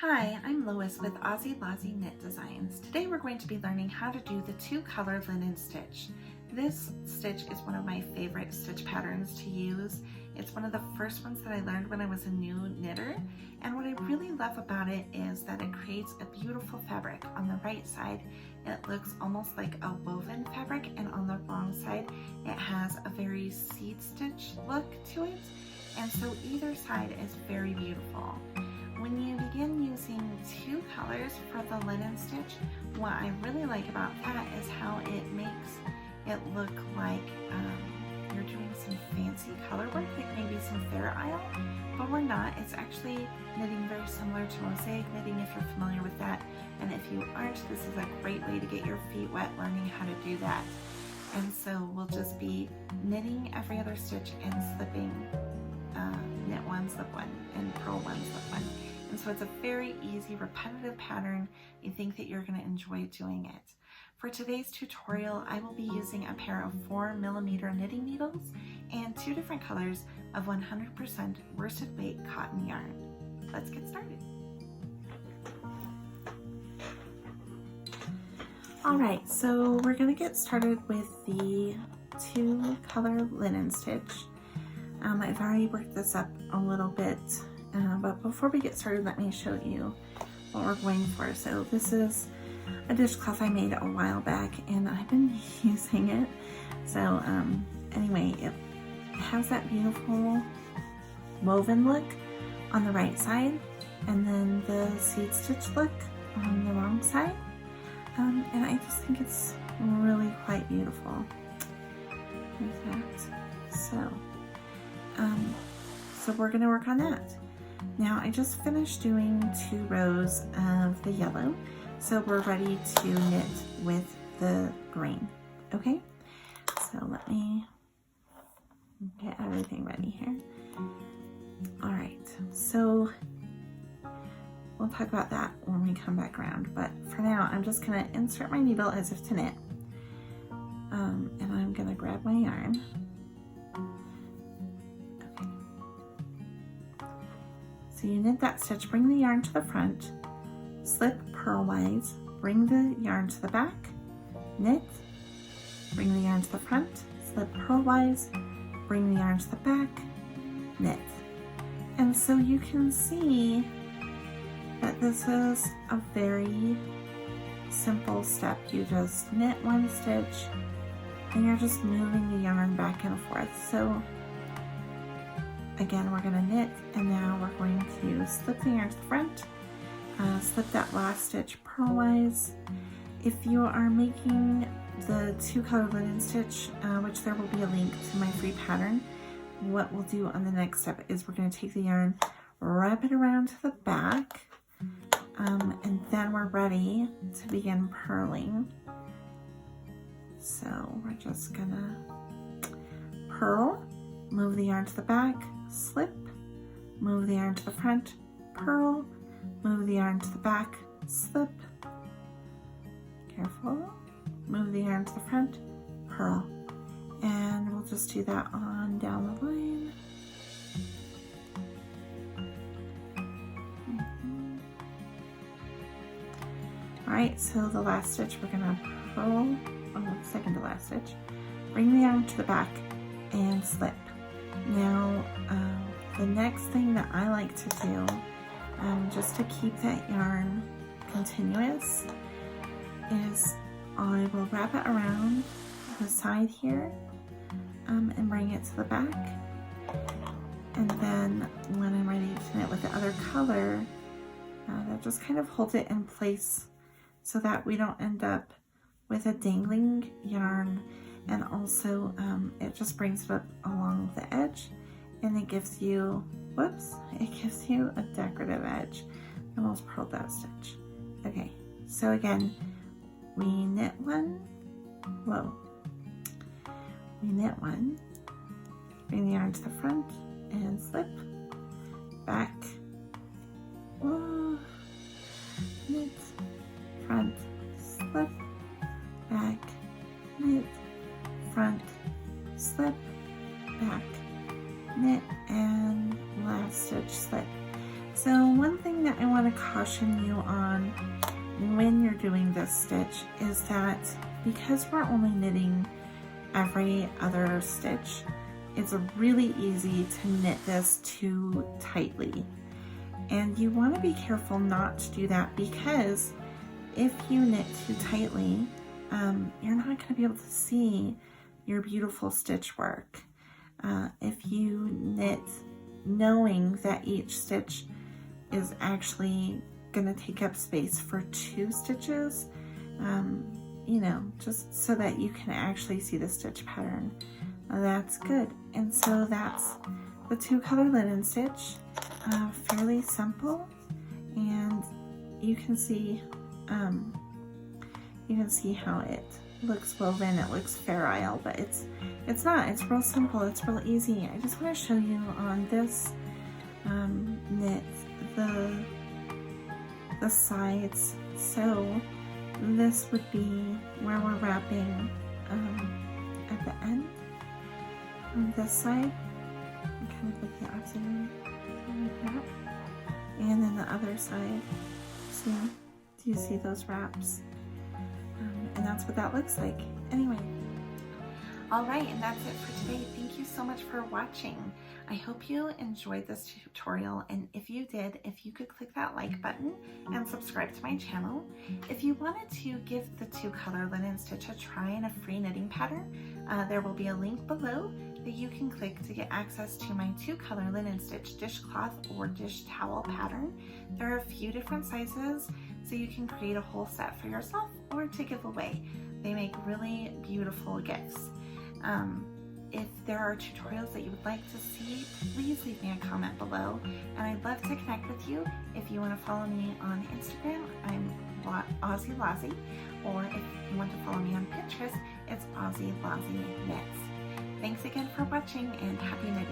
Hi, I'm Lois with Aussie Lozzie Knit Designs. Today we're going to be learning how to do the two-color linen stitch. This stitch is one of my favorite stitch patterns to use. It's one of the first ones that I learned when I was a new knitter, and what I really love about it is that it creates a beautiful fabric. On the right side it looks almost like a woven fabric, and on the wrong side it has a very seed stitch look to it, and so either side is very beautiful. When you begin using two colors for the linen stitch, what I really like about that is how it makes it look like you're doing some fancy color work, like maybe some Fair Isle, but we're not. It's actually knitting very similar to mosaic knitting if you're familiar with that, and if you aren't, this is a great way to get your feet wet learning how to do that. And so we'll just be knitting every other stitch and slipping knit one, slip one, and purl one, slip one. And so it's a very easy, repetitive pattern. You think that you're going to enjoy doing it. For today's tutorial, I will be using a pair of 4mm knitting needles and two different colors of 100% worsted weight cotton yarn. Let's get started. Alright, so we're going to get started with the two-color linen stitch. I've already worked this up a little bit, but before we get started, let me show you what we're going for. So this is a dishcloth I made a while back, and I've been using it. So anyway, it has that beautiful woven look on the right side, and then the seed stitch look on the wrong side. And I just think it's really quite beautiful. Like that. So we're going to work on that. Now I just finished doing 2 rows of the yellow, so we're ready to knit with the green. Okay, so let me get everything ready here. All right, so we'll talk about that when we come back around, but for now I'm just going to insert my needle as if to knit, and I'm going to grab my yarn. So you knit that stitch, bring the yarn to the front, slip purlwise, bring the yarn to the back, knit, bring the yarn to the front, slip purlwise, bring the yarn to the back, knit. And so you can see that this is a very simple step. You just knit one stitch and you're just moving the yarn back and forth. So again, we're going to knit, and now we're going to slip the yarn to the front, slip that last stitch purlwise. If you are making the two-color linen stitch, which there will be a link to my free pattern, what we'll do on the next step is we're going to take the yarn, wrap it around to the back, and then we're ready to begin purling. So we're just going to purl, move the yarn to the back, slip, move the yarn to the front, purl, move the yarn to the back, slip, careful, move the yarn to the front, purl, and we'll just do that on down the line. Alright, so the last stitch we're going to purl, second to last stitch, bring the yarn to the back and slip. Now, the next thing that I like to do, just to keep that yarn continuous, is I will wrap it around the side here and bring it to the back. And then when I'm ready to knit with the other color, that just kind of holds it in place so that we don't end up with a dangling yarn. And also it just brings it up along the edge, and it gives you, it gives you a decorative edge. I almost purled that stitch. Okay, so again, we knit one, we knit one, bring the yarn to the front and slip, back, knit, front, slip, back, knit, front, slip, back, knit, and last stitch slip. So one thing that I want to caution you on when you're doing this stitch is that because we're only knitting every other stitch, it's really easy to knit this too tightly. And you want to be careful not to do that, because if you knit too tightly, you're not going to be able to see your beautiful stitch work. If you knit knowing that each stitch is actually going to take up space for 2 stitches, you know, just so that you can actually see the stitch pattern, that's good. And so that's the 2-color linen stitch. Fairly simple, and you can see how it looks woven. It looks ferile, but it's not. It's real simple. It's real easy. I just want to show you on this knit the sides. So this would be where we're wrapping at the end on this side, kind of like the opposite end, like that. And then the other side, see, do you see those wraps? And that's what that looks like. Anyway. Alright, and that's it for today. Thank you so much for watching. I hope you enjoyed this tutorial, and if you did, if you could click that like button and subscribe to my channel. If you wanted to give the 2-color linen stitch a try in a free knitting pattern, there will be a link below that you can click to get access to my 2-color linen stitch dishcloth or dish towel pattern. There are a few different sizes, so you can create a whole set for yourself or to give away. They make really beautiful gifts. If there are tutorials that you would like to see, please leave me a comment below, and I'd love to connect with you. If you want to follow me on Instagram, I'm Aussie Lozzie, or if you want to follow me on Pinterest, it's Aussie Lozzie Knits. Thanks again for watching, and happy knitting!